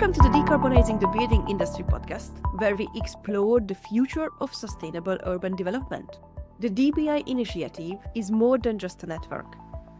Welcome to the Decarbonising the Building Industry podcast, where we explore the future of sustainable urban development. The DBI initiative is more than just a network.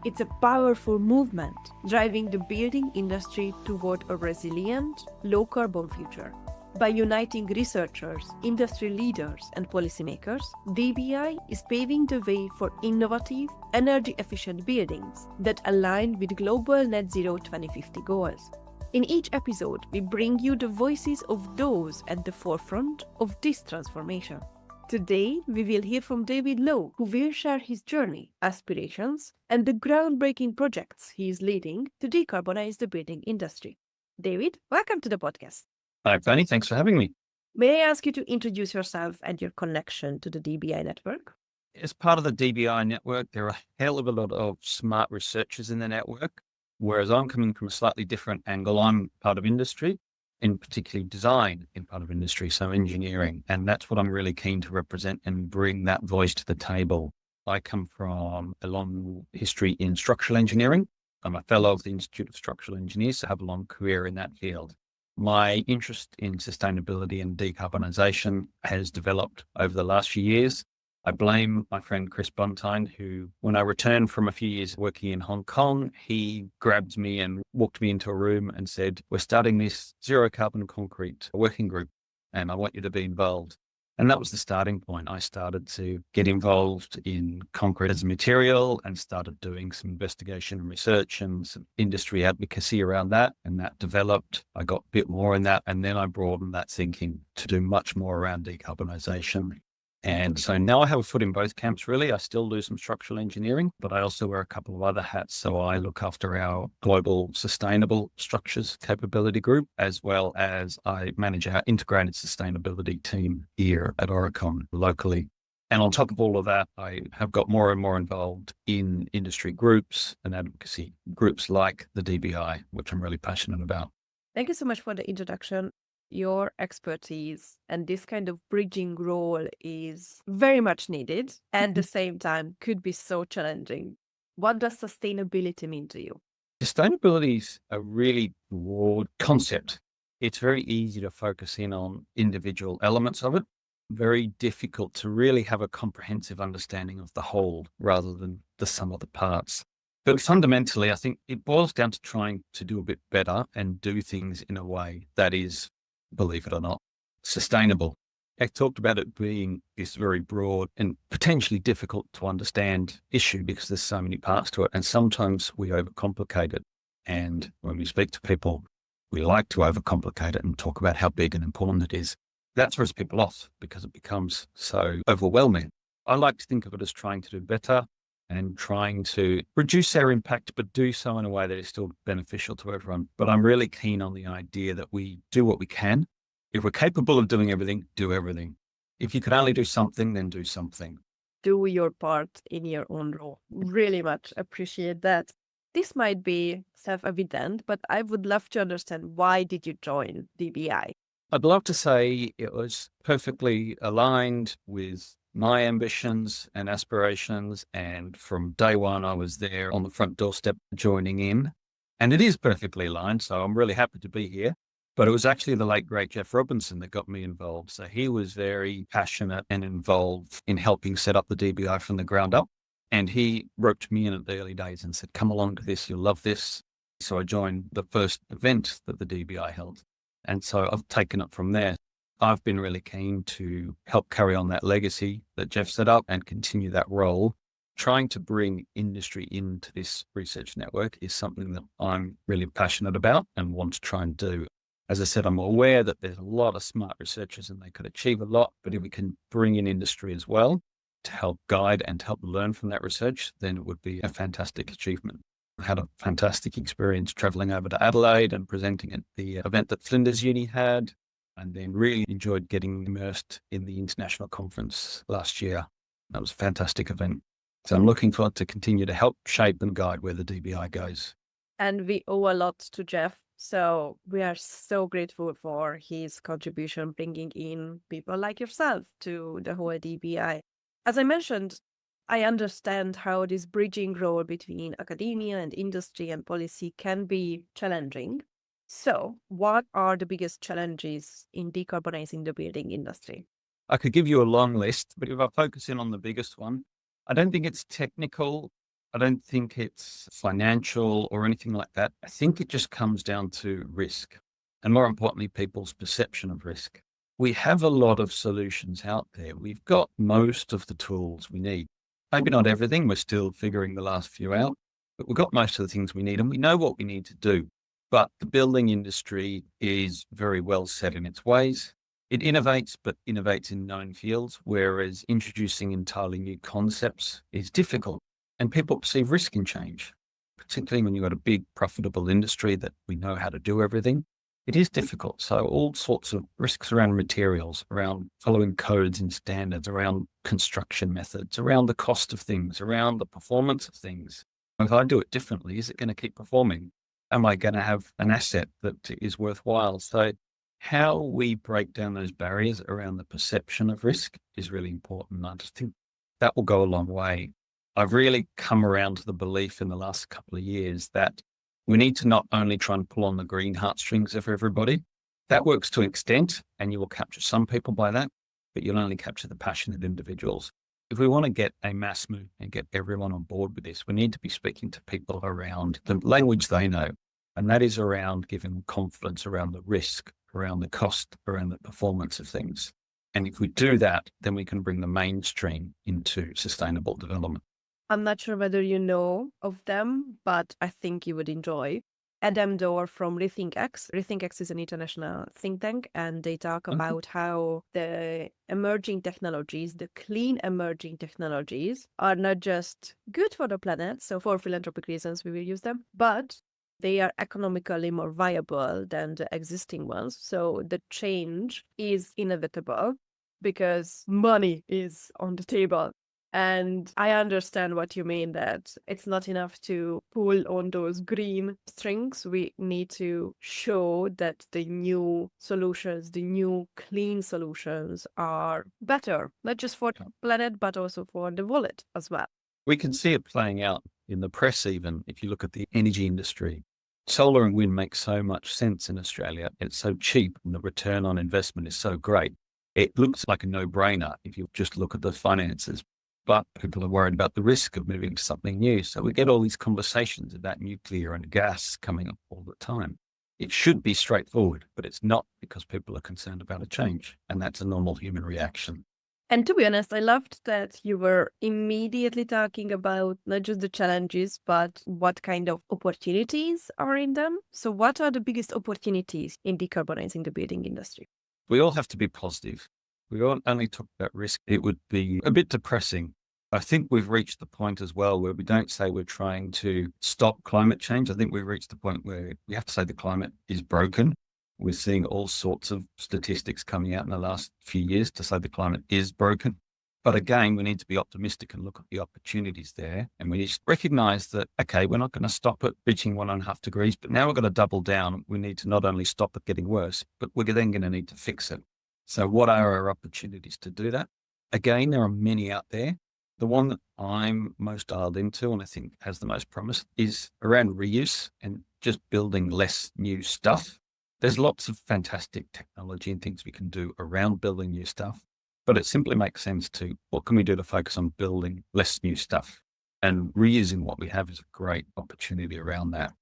It's a powerful movement driving the building industry toward a resilient, low-carbon future. By uniting researchers, industry leaders, and policymakers, DBI is paving the way for innovative, energy-efficient buildings that align with global net zero 2050 goals. In each episode, we bring you the voices of those at the forefront of this transformation. Today, we will hear from David Lowe, who will share his journey, aspirations, and the groundbreaking projects he is leading to decarbonize the building industry. David, welcome to the podcast. Hi, Fanny. Thanks for having me. May I ask you to introduce yourself and your connection to the DBI network? As part of the DBI network, there are a hell of a lot of smart researchers in the network, whereas I'm coming from a slightly different angle. I'm part of industry, in particular design in part of industry, so engineering. And that's what I'm really keen to represent and bring that voice to the table. I come from a long history in structural engineering. I'm a fellow of the Institute of Structural Engineers, so I have a long career in that field. My interest in sustainability and decarbonisation has developed over the last few years. I blame my friend Chris Buntine, who, when I returned from a few years working in Hong Kong, he grabbed me and walked me into a room and said, "We're starting this zero carbon concrete working group, and I want you to be involved." And that was the starting point. I started to get involved in concrete as a material and started doing some investigation and research and some industry advocacy around that. And that developed. I got a bit more in that. And then I broadened that thinking to do much more around decarbonisation. And so now I have a foot in both camps, really. I still do some structural engineering, but I also wear a couple of other hats. So I look after our global sustainable structures capability group, as well as I manage our integrated sustainability team here at Aurecon locally. And on top of all of that, I have got more and more involved in industry groups and advocacy groups like the DBI, which I'm really passionate about. Thank you so much for the introduction. Your expertise and this kind of bridging role is very much needed and at the same time could be so challenging. What does sustainability mean to you? Sustainability is a really broad concept. It's very easy to focus in on individual elements of it, very difficult to really have a comprehensive understanding of the whole rather than the sum of the parts. But fundamentally, I think it boils down to trying to do a bit better and do things in a way that is, believe it or not, sustainable. I talked about it being this very broad and potentially difficult to understand issue because there's so many parts to it. And sometimes we overcomplicate it. And when we speak to people, we like to overcomplicate it and talk about how big and important it is. That throws people off because it becomes so overwhelming. I like to think of it as trying to do better and trying to reduce our impact, but do so in a way that is still beneficial to everyone. But I'm really keen on the idea that we do what we can. If we're capable of doing everything, do everything. If you could only do something, then do something. Do your part in your own role. Really much appreciate that. This might be self-evident, but I would love to understand, why did you join DBI? I'd love to say it was perfectly aligned with my ambitions and aspirations. And from day one, I was there on the front doorstep joining in. And it is perfectly aligned. So I'm really happy to be here. But it was actually the late, great Jeff Robinson that got me involved. So he was very passionate and involved in helping set up the DBI from the ground up. And he roped me in at the early days and said, "Come along to this, you'll love this." So I joined the first event that the DBI held. And so I've taken it from there. I've been really keen to help carry on that legacy that Jeff set up and continue that role. Trying to bring industry into this research network is something that I'm really passionate about and want to try and do. As I said, I'm aware that there's a lot of smart researchers and they could achieve a lot, but if we can bring in industry as well to help guide and to help learn from that research, then it would be a fantastic achievement. I had a fantastic experience traveling over to Adelaide and presenting at the event that Flinders Uni had, and then really enjoyed getting immersed in the international conference last year. That was a fantastic event. So I'm looking forward to continue to help shape and guide where the DBI goes. And we owe a lot to Jeff. So we are so grateful for his contribution, bringing in people like yourself to the whole DBI. As I mentioned, I understand how this bridging role between academia and industry and policy can be challenging. So, what are the biggest challenges in decarbonizing the building industry? I could give you a long list, but if I focus in on the biggest one, I don't think it's technical. I don't think it's financial or anything like that. I think it just comes down to risk and, more importantly, people's perception of risk. We have a lot of solutions out there. We've got most of the tools we need. Maybe not everything. We're still figuring the last few out, but we've got most of the things we need and we know what we need to do. But the building industry is very well set in its ways. It innovates, but innovates in known fields, whereas introducing entirely new concepts is difficult. And people perceive risk in change, particularly when you've got a big, profitable industry that we know how to do everything. It is difficult. So all sorts of risks around materials, around following codes and standards, around construction methods, around the cost of things, around the performance of things. If I do it differently, is it going to keep performing? Am I going to have an asset that is worthwhile? So how we break down those barriers around the perception of risk is really important. I just think that will go a long way. I've really come around to the belief in the last couple of years that we need to not only try and pull on the green heartstrings of everybody. That works to an extent, and you will capture some people by that, but you'll only capture the passionate individuals. If we want to get a mass move and get everyone on board with this, we need to be speaking to people around the language they know. And that is around giving them confidence around the risk, around the cost, around the performance of things. And if we do that, then we can bring the mainstream into sustainable development. I'm not sure whether you know of them, but I think you would enjoy. Adam Dorr from RethinkX. RethinkX is an international think tank, and they talk about how the emerging technologies, the clean emerging technologies, are not just good for the planet, so for philanthropic reasons we will use them, but they are economically more viable than the existing ones. So the change is inevitable because money is on the table. And I understand what you mean, that it's not enough to pull on those green strings. We need to show that the new solutions, the new clean solutions are better, not just for the planet, but also for the wallet as well. We can see it playing out in the press, even if you look at the energy industry. Solar and wind make so much sense in Australia. It's so cheap and the return on investment is so great. It looks like a no-brainer if you just look at the finances. But people are worried about the risk of moving to something new. So we get all these conversations about nuclear and gas coming up all the time. It should be straightforward, but it's not, because people are concerned about a change. And that's a normal human reaction. And to be honest, I loved that you were immediately talking about not just the challenges, but what kind of opportunities are in them. So what are the biggest opportunities in decarbonizing the building industry? We all have to be positive. We won't only talk about risk. It would be a bit depressing. I think we've reached the point as well where we don't say we're trying to stop climate change. I think we've reached the point where we have to say the climate is broken. We're seeing all sorts of statistics coming out in the last few years to say the climate is broken. But again, we need to be optimistic and look at the opportunities there. And we need to recognize that, okay, we're not going to stop at reaching 1.5 degrees, but now we're going to double down. We need to not only stop it getting worse, but we're then going to need to fix it. So what are our opportunities to do that? Again, there are many out there. The one that I'm most dialed into and I think has the most promise is around reuse and just building less new stuff. There's lots of fantastic technology and things we can do around building new stuff, but it simply makes sense to what can we do to focus on building less new stuff, and reusing what we have is a great opportunity around that.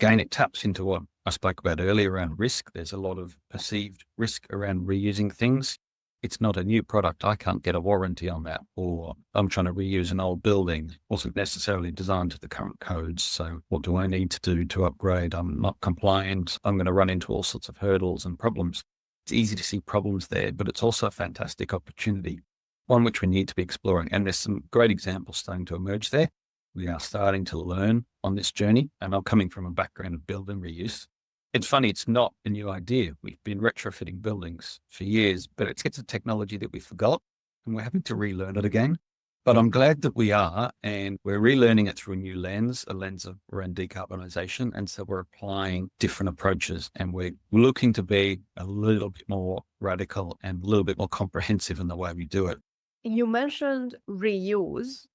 Again, it taps into what I spoke about earlier around risk. There's a lot of perceived risk around reusing things. It's not a new product. I can't get a warranty on that. Or I'm trying to reuse an old building. Wasn't necessarily designed to the current codes. So what do I need to do to upgrade? I'm not compliant. I'm going to run into all sorts of hurdles and problems. It's easy to see problems there, but it's also a fantastic opportunity, one which we need to be exploring. And there's some great examples starting to emerge there. We are starting to learn on this journey. And I'm coming from a background of build and reuse. It's funny, it's not a new idea. We've been retrofitting buildings for years, but it's a technology that we forgot and we're having to relearn it again. But I'm glad that we are, and we're relearning it through a new lens, a lens around decarbonisation. And so we're applying different approaches and we're looking to be a little bit more radical and a little bit more comprehensive in the way we do it. You mentioned reuse.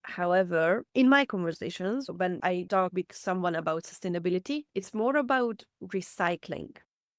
However, in my conversations, when I talk with someone about sustainability, it's more about recycling.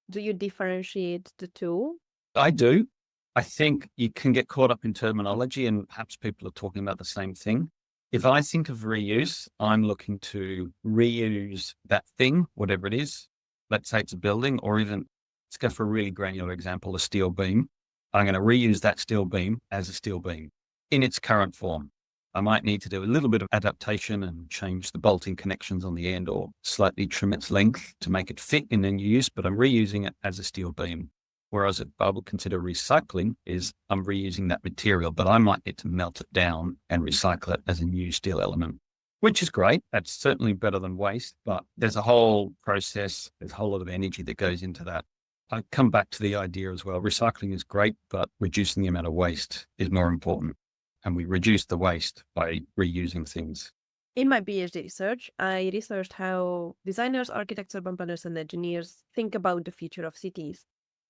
Do you differentiate the two? I do. I think you can get caught up in terminology and perhaps people are talking about the same thing. If I think of reuse, I'm looking to reuse that thing, whatever it is. Let's say it's a building, or even, let's go for a really granular example, a steel beam. I'm going to reuse that steel beam as a steel beam in its current form. I might need to do a little bit of adaptation and change the bolting connections on the end or slightly trim its length to make it fit in new use, but I'm reusing it as a steel beam. Whereas I would consider recycling is I'm reusing that material, but I might need to melt it down and recycle it as a new steel element, which is great. That's certainly better than waste, but there's a whole process. There's a whole lot of energy that goes into that. I come back to the idea as well. Recycling is great, but reducing the amount of waste is more important. And we reduce the waste by reusing things. In my PhD research, I researched how designers, architects, urban planners, and engineers think about the future of cities.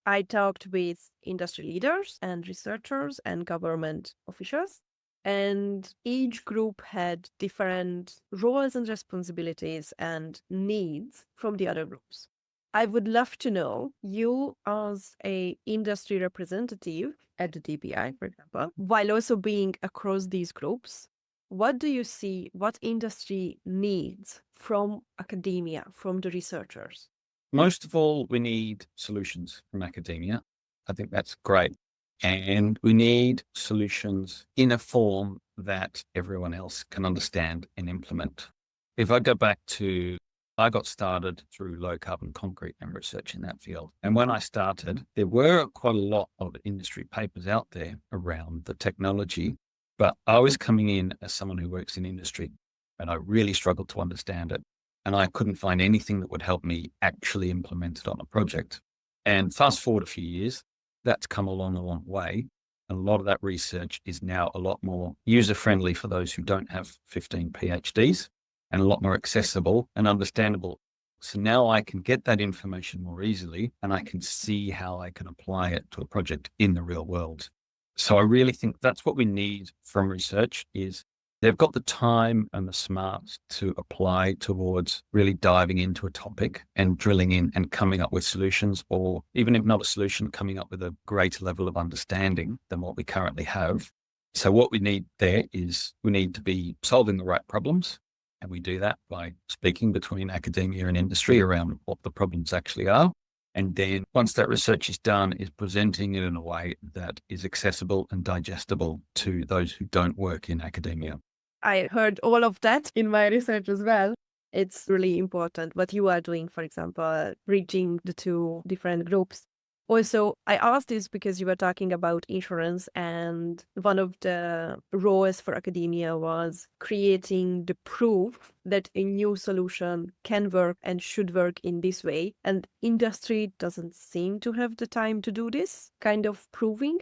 I talked with industry leaders and researchers and government officials, and each group had different roles and responsibilities and needs from the other groups. I would love to know, you as a industry representative at the DPI, for example, while also being across these groups, what do you see what industry needs from academia, from the researchers? Most of all, we need solutions from academia. I think that's great. And we need solutions in a form that everyone else can understand and implement. If I go back to, I got started through low carbon concrete and research in that field. And when I started, there were quite a lot of industry papers out there around the technology, but I was coming in as someone who works in industry and I really struggled to understand it. And I couldn't find anything that would help me actually implement it on a project. And fast forward a few years, that's come along a long way. And a lot of that research is now a lot more user-friendly for those who don't have 15 PhDs and a lot more accessible and understandable. So now I can get that information more easily and I can see how I can apply it to a project in the real world. So I really think that's what we need from research is they've got the time and the smarts to apply towards really diving into a topic and drilling in and coming up with solutions, or even if not a solution, coming up with a greater level of understanding than what we currently have. So what we need there is we need to be solving the right problems. And we do that by speaking between academia and industry around what the problems actually are. And then once that research is done, is presenting it in a way that is accessible and digestible to those who don't work in academia. I heard all of that in my research as well. It's really important what you are doing, for example, reaching the two different groups. Also, I asked this because you were talking about insurance, and one of the roles for academia was creating the proof that a new solution can work and should work in this way. And industry doesn't seem to have the time to do this kind of proving.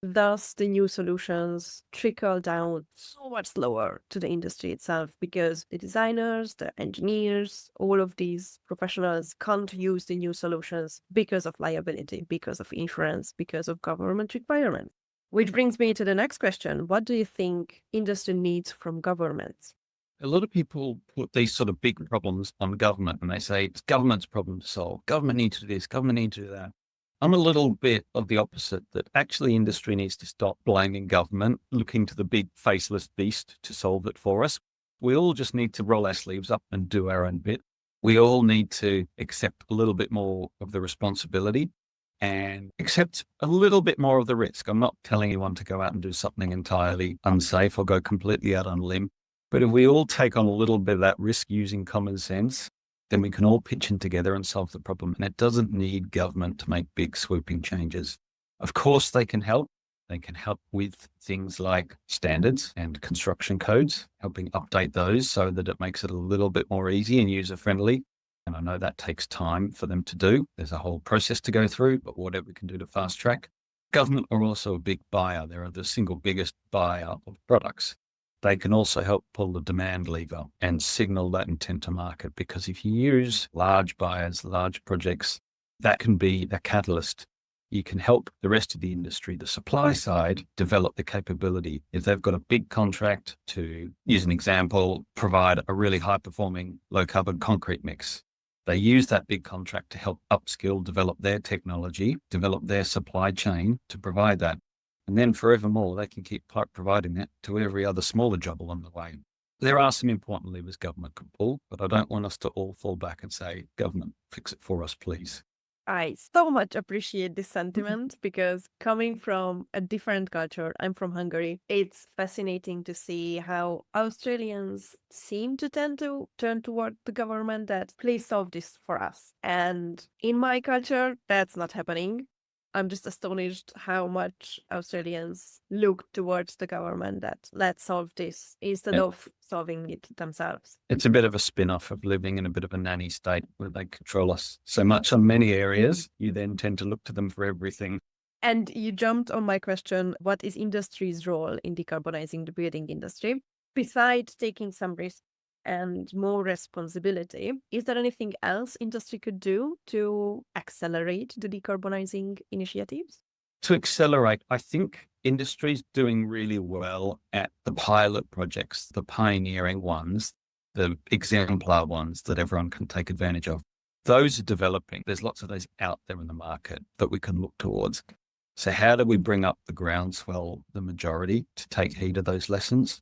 Thus, the new solutions trickle down so much slower to the industry itself because the designers, the engineers, all of these professionals can't use the new solutions because of liability, because of insurance, because of government requirements. Which brings me to the next question. What do you think industry needs from governments? A lot of people put these sort of big problems on government and they say it's government's problem to solve. Government needs to do this, government needs to do that. I'm a little bit of the opposite, that actually industry needs to stop blaming government, looking to the big faceless beast to solve it for us. We all just need to roll our sleeves up and do our own bit. We all need to accept a little bit more of the responsibility and accept a little bit more of the risk. I'm not telling anyone to go out and do something entirely unsafe or go completely out on a limb. But if we all take on a little bit of that risk using common sense, then we can all pitch in together and solve the problem. And it doesn't need government to make big swooping changes. Of course, they can help. They can help with things like standards and construction codes, helping update those so that it makes it a little bit more easy and user-friendly. And I know that takes time for them to do. There's a whole process to go through, but whatever we can do to fast track. Government are also a big buyer. They're the single biggest buyer of products. They can also help pull the demand lever and signal that intent to market, because if you use large buyers, large projects, that can be a catalyst. you can help the rest of the industry, the supply side, develop the capability. If they've got a big contract to, use an example, provide a really high performing low carbon concrete mix, they use that big contract to help upskill, develop their technology, develop their supply chain to provide that. And then forevermore, they can keep providing that to every other smaller job along the way. There are some important levers government can pull, but I don't want us to all fall back and say, government, fix it for us, please. I so much appreciate this sentiment because coming from a different culture, I'm from Hungary, it's fascinating to see how Australians seem to tend to turn toward the government that please solve this for us. And in my culture, that's not happening. I'm just astonished how much Australians look towards the government that let's solve this instead of solving it themselves. It's a bit of a spin-off of living in a bit of a nanny state where they control us so much on many areas. You then tend to look to them for everything. And you jumped on my question, what is industry's role in decarbonizing the building industry? Besides taking some risk and more responsibility, is there anything else industry could do to accelerate the decarbonizing initiatives? To accelerate, I think industry's doing really well at the pilot projects, the pioneering ones, the exemplar ones that everyone can take advantage of. Those are developing. There's lots of those out there in the market that we can look towards. So how do we bring up the groundswell, the majority, to take heed of those lessons?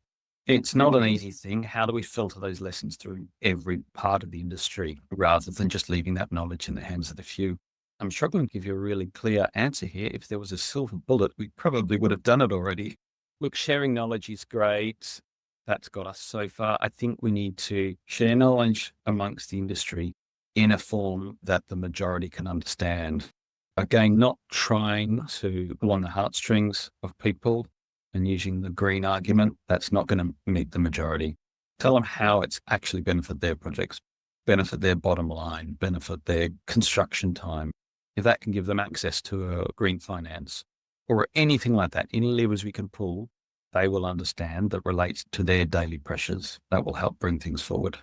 It's not an easy thing. How do we filter those lessons through every part of the industry rather than just leaving that knowledge in the hands of the few? I'm struggling to give you a really clear answer here. If there was a silver bullet, we probably would have done it already. Look, sharing knowledge is great. That's got us so far. I think we need to share knowledge amongst the industry in a form that the majority can understand. Again, not trying to pull on the heartstrings of people and using the green argument. That's not going to meet the majority. Tell them how it's actually benefit their projects, benefit their bottom line, benefit their construction time. If that can give them access to a green finance or anything like that, any levers we can pull, they will understand that relates to their daily pressures. That will help bring things forward.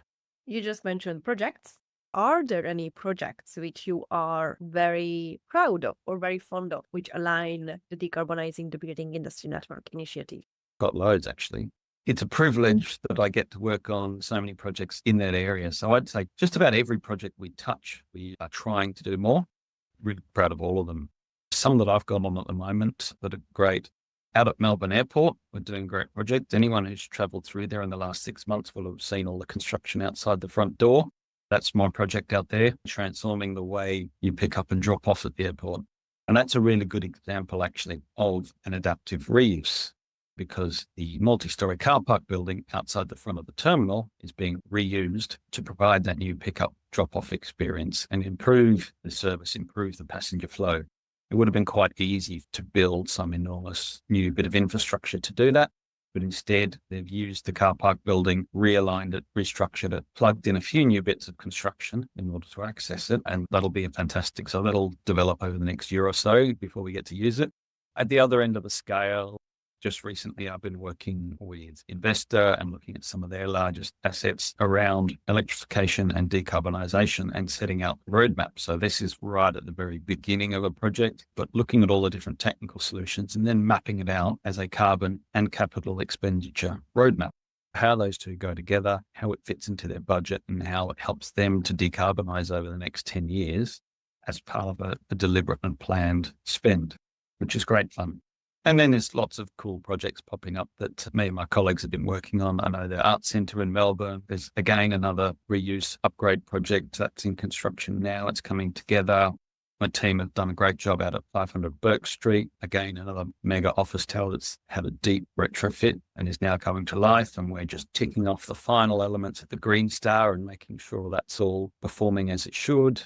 You just mentioned projects. Are there any projects which you are very proud of or very fond of, which align the Decarbonizing the Building Industry Network initiative? Got loads, actually. It's a privilege that I get to work on so many projects in that area. So I'd say just about every project we touch, we are trying to do more. Really proud of all of them. Some that I've got on at the moment that are great. Out at Melbourne Airport, we're doing a great project. Anyone who's travelled through there in the last 6 months will have seen all the construction outside the front door. That's my project out there, transforming the way you pick up and drop off at the airport. And that's a really good example, actually, of an adaptive reuse, because the multi-story car park building outside the front of the terminal is being reused to provide that new pickup drop-off experience and improve the service, improve the passenger flow. It would have been quite easy to build some enormous new bit of infrastructure to do that. But instead, they've used the car park building, realigned it, restructured it, plugged in a few new bits of construction in order to access it. And that'll be fantastic. So that'll develop over the next year or so before we get to use it. At the other end of the scale, just recently, I've been working with Investor and looking at some of their largest assets around electrification and decarbonisation and setting out the roadmap. So this is right at the very beginning of a project, but looking at all the different technical solutions and then mapping it out as a carbon and capital expenditure roadmap. How those two go together, how it fits into their budget and how it helps them to decarbonise over the next 10 years as part of a deliberate and planned spend, which is great fun. And then there's lots of cool projects popping up that me and my colleagues have been working on. I know the Art Centre in Melbourne. There's again another reuse upgrade project that's in construction now. It's coming together. My team have done a great job out at 500 Burke Street. Again, another mega office tower that's had a deep retrofit and is now coming to life. And we're just ticking off the final elements of the Green Star and making sure that's all performing as it should.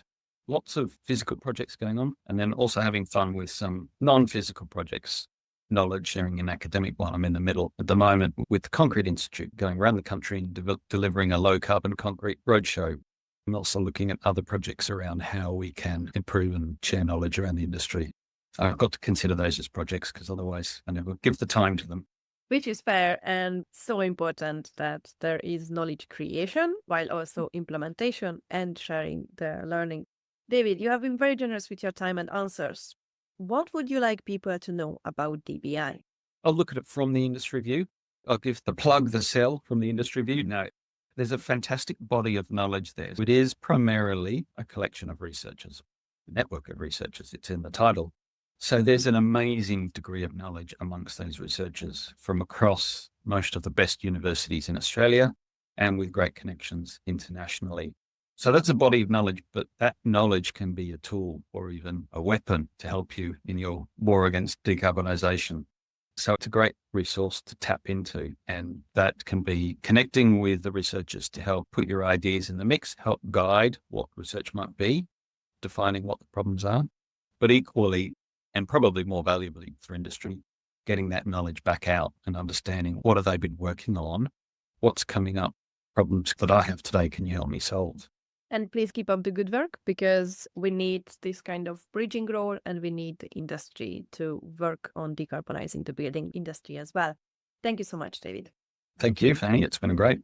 Lots of physical projects going on, and then also having fun with some non-physical projects. Knowledge sharing and academic one. I'm in the middle at the moment with the Concrete Institute, going around the country and delivering a low carbon concrete roadshow. I'm also looking at other projects around how we can improve and share knowledge around the industry. So I've got to consider those as projects because otherwise I never give the time to them. Which is fair and so important that there is knowledge creation while also implementation and sharing the learning. David, you have been very generous with your time and answers. What would you like people to know about DBI? I'll look at it from the industry view. I'll give the plug, the sell from the industry view. No, there's a fantastic body of knowledge there. It is primarily a collection of researchers, a network of researchers. It's in the title. So there's an amazing degree of knowledge amongst those researchers from across most of the best universities in Australia and with great connections internationally. So that's a body of knowledge, but that knowledge can be a tool or even a weapon to help you in your war against decarbonisation. So it's a great resource to tap into, and that can be connecting with the researchers to help put your ideas in the mix, help guide what research might be, defining what the problems are, but equally, and probably more valuably for industry, getting that knowledge back out and understanding what have they been working on, what's coming up, problems that I have today, can you help me solve? And please keep up the good work, because we need this kind of bridging role and we need the industry to work on decarbonizing the building industry as well. Thank you so much, David. Thank you, Fanny. It's been great.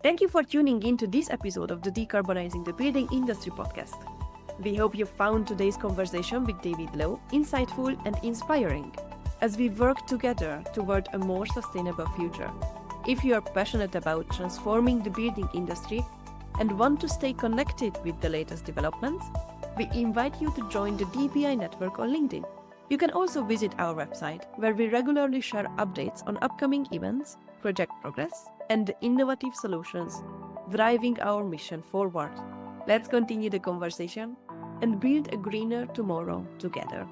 Thank you for tuning in to this episode of the Decarbonizing the Building Industry podcast. We hope you found today's conversation with David Lowe insightful and inspiring as we work together toward a more sustainable future. If you are passionate about transforming the building industry and want to stay connected with the latest developments, we invite you to join the DBI network on LinkedIn. You can also visit our website, where we regularly share updates on upcoming events, project progress, and the innovative solutions driving our mission forward. Let's continue the conversation and build a greener tomorrow together.